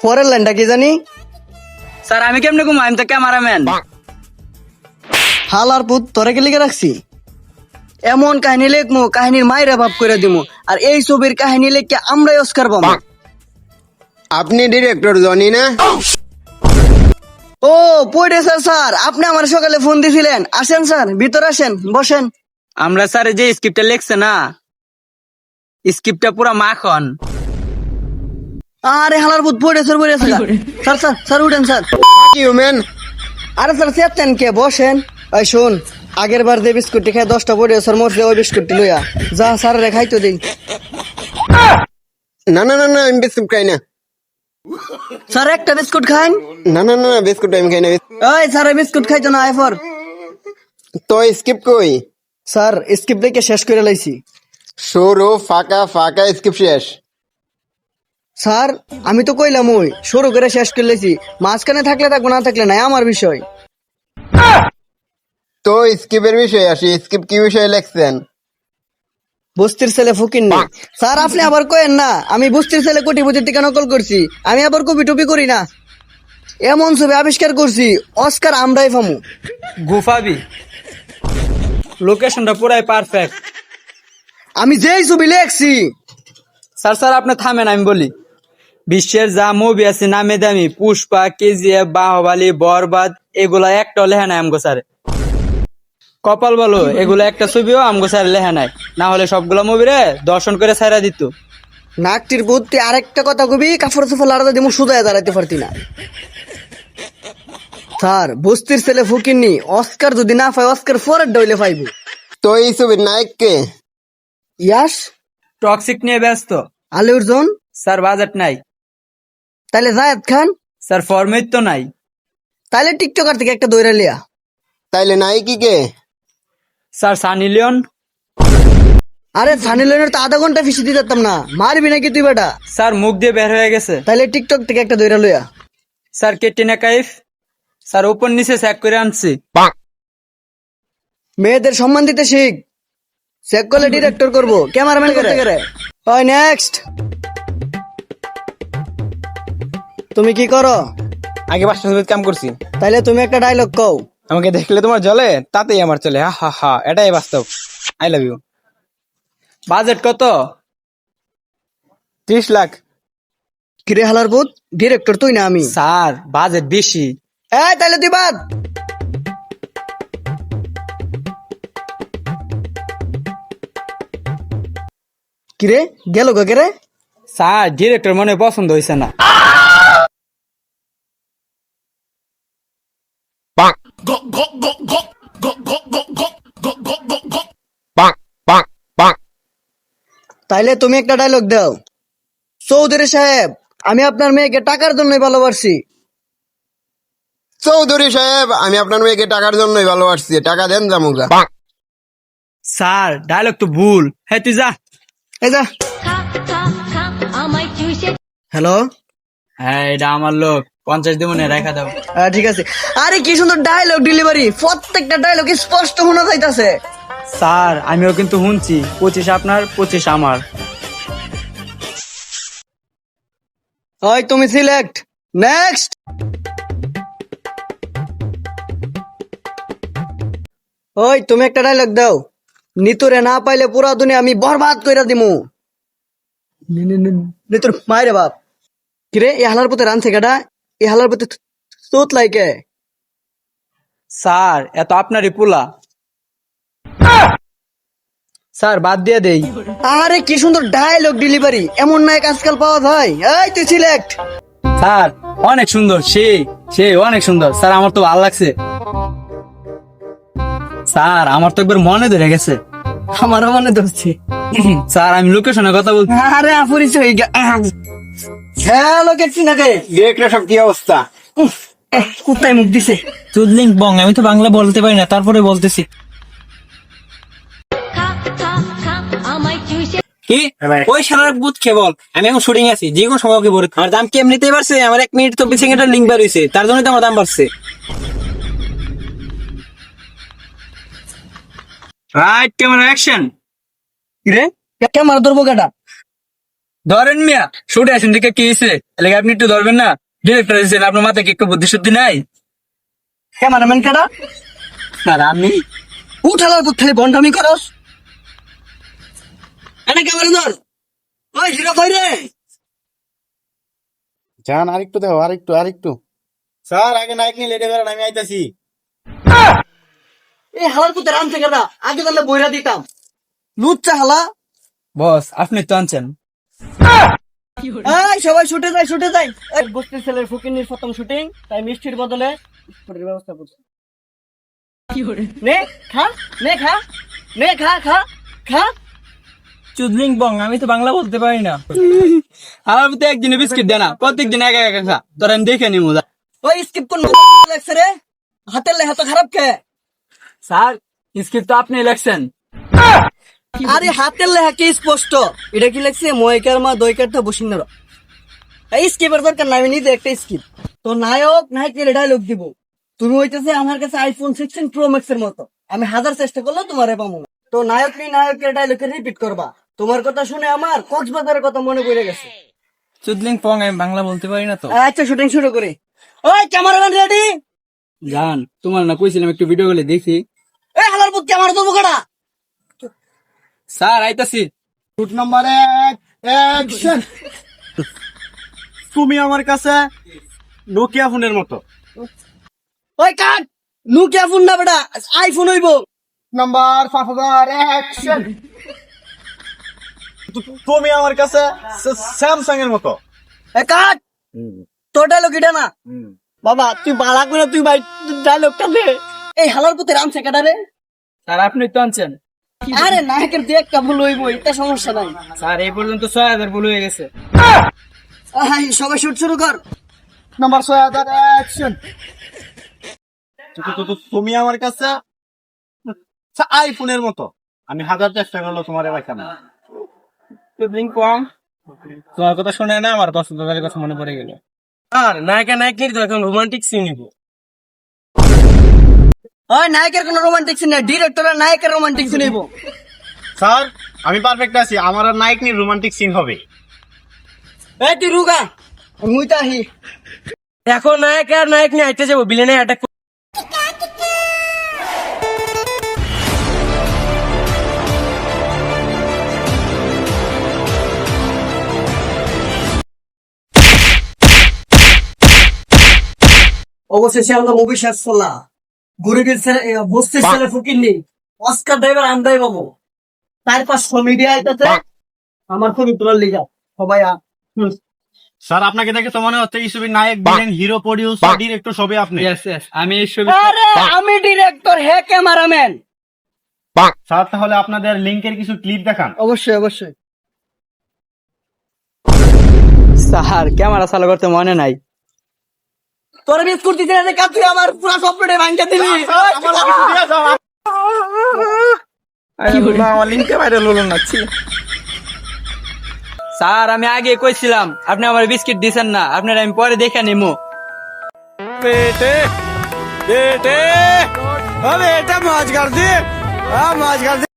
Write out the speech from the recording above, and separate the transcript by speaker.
Speaker 1: পরের লাইনটা কি জানি?
Speaker 2: স্যার আমি কেমনে ঘুমাই, আমি তো ক্যামেরাম্যান।
Speaker 1: হালার পুত তোরে কে লিখে রাখছি? এমন কাহিনী লেখমু, কাহিনীর মায়েরা ভাব করে দিমু, আর এই ছবির কাহিনী লেখকে আমরাই অস্কার পাবো।
Speaker 3: আপনি ডিরেক্টর জনি না?
Speaker 1: ও প্রোডিউসার স্যার, আপনি আমার সকালে ফোন দিছিলেন। আসেন স্যার, ভিতরে আসেন, বসেন।
Speaker 2: আমরা স্যার যে স্ক্রিপ্টটা লিখছে না, স্ক্রিপ্টটা পুরা মাখন।
Speaker 1: আরে হালার পুত প্রোডিউসার স্যার স্যার স্যার উঠেন স্যার।
Speaker 3: কি ম্যান?
Speaker 1: আরে স্যার চেতেন কে, বসেন। এই শোন, আগের বার যে বিস্কুটটি খাই 10টা প্রোডিউসার মরছে, ওই বিস্কুটটি লইয়া যা স্যার রে খাইতো দিই।
Speaker 3: না না না না, আমি বিস্কুট খাই না।
Speaker 1: স্যার একটা বিস্কুট খান।
Speaker 3: না না না, বিস্কুট আমি খাই না।
Speaker 1: ওই স্যার বিস্কুট খাইতো না এফর।
Speaker 3: তো স্কিপ কই?
Speaker 1: স্যার স্কিপ দেখে শেষ করে লাইছি।
Speaker 3: সরু ফাঁকা ফাঁকা স্কিপ শেষ।
Speaker 1: স্যার আমি তো কইলাম ওই শুরু করে শেষ করে লাইছি, মাঝখানে থাকলে থাকবো, না থাকলে নাই, আমার বিষয়।
Speaker 3: তো স্কিপের বিষয়ে আসি, স্কিপ কি বিষয়ে লেখছেন?
Speaker 1: বস্তির ছেলে ফকির নি। স্যার আপনি আবার কয়েন না আমি বস্তির ছেলে কোটিপতির থেকে নকল করছি। আমি আবার কপি টপি করি না। এমন ছবি আবিষ্কার করছি, অস্কার আমরাই পামু।
Speaker 2: গুফাবি, লোকেশনটা পুরাই পারফেক্ট।
Speaker 1: আমি যেই ছবি লেখছি।
Speaker 2: স্যার স্যার আপনি থামেন, আমি বলি। বিশ্বের যা মুভি আছে নামে দামি, পুষ্পা, কেজিএফ, বাহুবলী, বরবাদ, এগুলা একটাও লেখা নাই আমগো স্যার। কপাল বলো এগুলো একটা ছবিও আমগো স্যার লেখা নাই, না হলে সবগুলা মুভি রে দর্শন করে ছাইরা দিত।
Speaker 1: নাকটির বুদ্ধি আরেকটা কথা কবি, কাপড় চোপড় লাড়া দিয়ে মুখ সুদায় দাঁড়াইতে পারতি না। স্যার বস্তির ছেলে ফকির নি, অস্কার যদি না পাই, অস্কার পরের ডইলে পাইব।
Speaker 3: তো এই ছবির নায়ক কে?
Speaker 1: ইয়াস।
Speaker 2: টক্সিক নিয়ে ব্যস্ত।
Speaker 1: আলী অর্জুন।
Speaker 2: স্যার বাজেট নাই।
Speaker 1: তাইলে জায়েদ খান।
Speaker 2: স্যার ফরমেট তো নাই।
Speaker 1: তাইলে টিকটকার থেকে একটা দৈরা লিয়া।
Speaker 3: তাইলে নায়িকা কে?
Speaker 2: Sir Sunny Leone.
Speaker 1: আরে সানি লিওনের তো আধা ঘন্টা ফিসি দিয়ে যেতাম না, মারবি নাকি তুই বেটা?
Speaker 2: স্যার মুখ দিয়ে বের হয়ে গেছে।
Speaker 1: তাইলে টিকটক থেকে একটা দৈরা লইয়া।
Speaker 2: স্যার কেটিনা কাইফ। স্যার উপর নিচে চেক করে আনছি।
Speaker 1: মেয়েদের সম্মান দিতে শিখ, চেক করলে ডিরেক্টর করবো, ক্যামেরাম্যান করতে গেলে। ওই নেক্সট। তুমি কি করো?
Speaker 4: আগে 5টা ছবিতে কাম করছি।
Speaker 1: তাইলে তুমি একটা ডায়লগ কও।
Speaker 4: আমাকে দেখলে তোমার জ্বলে, তাতেই আমার চলে। হা হা হা, এটাই বাস্তব। I love you.
Speaker 2: বাজেট কত?
Speaker 4: 30 লাখ।
Speaker 1: কিরে হালার বুত, ডিরেক্টর তুই না আমি?
Speaker 2: স্যার বাজেট বেশি।
Speaker 1: এই তাইলে তুই বাদ। কিরে গেল গো কে?
Speaker 2: স্যার ডিরেক্টর মনে হয় পছন্দ হয়েছে না।
Speaker 1: তাইলে তুমি একটা ডায়লগ দাও। চৌধুরী সাহেব, আমি আপনার মেয়েকে টাকার জন্যই ভালোবাসি।
Speaker 3: চৌধুরী সাহেব, আমি আপনার মেয়েকে টাকার জন্যই ভালোবাসছি। টাকা দেন জামুগা।
Speaker 2: স্যার ডায়লগ তো ভুল। হ্যাঁ তুই যা।
Speaker 1: এই যা। হ্যালো।
Speaker 2: হ্যাঁ এটা আমার লোক, 50 দিব না, রেখা দাও।
Speaker 1: ঠিক আছে। আরে কি সুন্দর ডায়লগ ডেলিভারি, প্রত্যেকটা ডায়লগ স্পষ্ট শোনা যাইতাছে।
Speaker 2: স্যার আমিও কিন্তু শুনছি, 25 আপনার 25 আমার।
Speaker 1: ওই তুমি সিলেক্ট। নেক্সট। ওই তুমি একটা ডায়লগ দাও। নিতুরে না পাইলে পুরা দুনিয়া আমি বরবাদ কইরা দিমু। নিতুর মাইরে বাপ। কিরে এই হালার পথে রান থেকেটা, এই হালার পথে তোত লাইকে।
Speaker 2: স্যার এত আপনারই পোলা। স্যার বাদ দিয়ে দেই।
Speaker 1: আরে কি সুন্দর ডায়লগ ডেলিভারি, এমন নায়ক আজকাল পাওয়া যায়। এই তুই সিলেক্ট।
Speaker 2: স্যার অনেক সুন্দর, সে অনেক সুন্দর। স্যার আমার তো ভালো লাগছে। স্যার আমার তো একবার মনে ধরে গেছে।
Speaker 1: আমারও মনে ধরছে।
Speaker 2: স্যার আমি লোকেশনের কথা বলছি।
Speaker 1: আরে আপুরিস হয়ে গা। হ্যালো কেছি নাকি?
Speaker 3: ডিরেক্টর সব কি অবস্থা?
Speaker 1: কোথায় মুখ দিছে?
Speaker 4: চুদলিং বং, আমি তো বাংলা বলতে পারি না, তারপরে বলতেছি। কি ওই শালার বুথ কেবল, আমি এখন শুটিং আছি, যে কোনো সময় ওকে ভরে। আমার দাম কি এমনিতেই বাড়ছে? আমার 1 মিনিট 24 সেকেন্ডের লিঙ্ক বার হয়েছে, তার জন্য তো আমার দাম বাড়ছে।
Speaker 2: Right camera action.
Speaker 1: রে ক্যামেরা ধরবো কেটা?
Speaker 2: ধরেন মিয়া, শুটে আসেন দিকে কি হয়েছে? এলাকা আপনি একটু ধরবেন না? ডিরেক্টর হিসেবে আপনার মাথায় কি একটু বুদ্ধি শুদ্ধি নাই?
Speaker 1: ক্যামেরাম্যান কেডা?
Speaker 2: স্যার আমি।
Speaker 1: উঠালার পর খালি বন্ডামি করস। এনে ক্যামেরা ধর। ওই হিরো কই রে?
Speaker 5: জান আরেকটু দেখো, আরেকটু। স্যার আগে নাইক নিয়ে লেটে করেন, আমি আইতাছি।
Speaker 1: এই হালার পুতে রামছে কেডা? আগে তাহলে বইরা দিতাম। লুচ্চা হালা।
Speaker 2: বস আপনি তো আনছেন।
Speaker 1: এই সবাই শুটে যাই। এই বস্তির ছেলের ফকিন্নির প্রথম শুটিং, তাই মিষ্টির বদলে বিস্কুটের ব্যবস্থা করছি। নে খা।
Speaker 4: চুদলিং বং, আমি তো বাংলা বলতে পারি না।
Speaker 2: আমার মতো একদিনে বিস্কিট দেনা, প্রত্যেকদিন একা একা খা। তোর আমি দেখে নি মজা।
Speaker 1: ওই স্কিপ কোন লাগছে রে? হাতের লেখা তো খারাপ কে?
Speaker 2: স্যার স্কিপ তো আপনি লেখছেন।
Speaker 1: আরে হাতের লেখা কি স্পষ্ট। এটা কি লেখছে? ময়কার মা দইকার তো বসিন্দার। এই স্কিপের দরকার নাই, আমি নিজে একটা স্কিপ। তো নায়কের ডায়লগ দিব। তুমি হইতেছে আমার কাছে আইফোন 16 প্রো ম্যাক্স এর মতো। আমি হাজার চেষ্টা করলেও তোমার পাবো না। তো নায়কের ডায়লগ রিপিট করবা। তোমার কথা শুনে আমার কক্সবাজারের কথা মনে পড়ে গেছে।
Speaker 4: চুদলিং পং, আমি বাংলা বলতে পারি না তো।
Speaker 1: আচ্ছা শুটিং শুরু করি। ওই ক্যামেরাম্যান রেডি?
Speaker 2: জান তোমার না কইছিলাম একটু ভিডিও গুলো দেখি।
Speaker 1: এই হালার পুত ক্যামেরা দেবো কটা?
Speaker 2: স্যার আইতাছি।
Speaker 5: Shoot number 1, action. তুমি আমার কাছে নোকিয়া ফোনের মতো।
Speaker 1: ওই কাট। নোকিয়া ফোন না বেটা, আইফোন হইব।
Speaker 5: Number 5000, action. তুমি আমার কাছে স্যামসাং এর মতো।
Speaker 1: এই কাট। তোর ডায়লগ এটা না বাবা, তুই বালা করে তুই ভাই ডায়লগটা দে। এই হালার পুতে রামছে কেডা রে?
Speaker 2: স্যার আপনি তো আনছেন।
Speaker 1: আরে নায়কের দুই একটা ভুল হইব, এটা সমস্যা নাই।
Speaker 2: স্যার এই পর্যন্ত 6000 ভুল হয়ে গেছে।
Speaker 1: হাই সবাই শুট শুরু কর।
Speaker 5: Number 6000, action. তুমি আমার কাছে আইফোনের মতো। আমি হাজার চেষ্টা করলো তোমার এলাকায় না।
Speaker 4: চুদলিং পং, তোমার কথা শুনে না আমার পছন্দের কথা মনে পড়ে গেল। আর নায়িক তো এখন রোমান্টিক সিন নিব।
Speaker 1: ওই নায়কের কোনো রোমান্টিক সিন নাই, ডিরেক্টরের নায়কের রোমান্টিক সিন হইব।
Speaker 5: স্যার আমি পারফেক্ট আছি, আমার আর নায়ক নিয়ে রোমান্টিক সিন হবে।
Speaker 1: এই তুই রুগা, মুই তাহি।
Speaker 4: এখন নায়ক নিয়ে আইতে যাবো, বিলেনে অ্যাটাক।
Speaker 1: অবশেষে আমরা মুভি শেষ করলাম। গরিবের ছেলে, বস্তির ছেলে ফকিন্নি, অস্কার ড্রাইভার আমরাই পাবো। তার পাশ মিডিয়া আইতাছে আমার ছবি তোলার লিগা। সবাই
Speaker 5: স্যার আপনাকে দেখে তো মনে হচ্ছে এই ছবির নায়ক, ভিলেন, হিরো, প্রডিউসার, ডিরেক্টর সবই আপনি।
Speaker 2: Yes, আমি এই ছবি।
Speaker 1: আরে আমি ডিরেক্টর, হে ক্যামেরাম্যান।
Speaker 5: স্যার তাহলে আপনাদের লিংকের কিছু ক্লিপ দেখান।
Speaker 1: অবশ্যই।
Speaker 2: স্যার ক্যামেরা চালু করতে মনে নাই।
Speaker 1: তোর বিস্কুট দিতে না কাজ, তুই আমার পুরো সফটওয়্যার ভাঙিয়ে দিবি।
Speaker 4: আমার লিঙ্কে ভাইরাল হলো না।
Speaker 2: স্যার আমি আগে কইছিলাম, আপনি আমার বিস্কিট দিছেন না, আপনার আমি পরে দেখে নিমু।
Speaker 5: বেটে বেটে, মাছ কাট দি।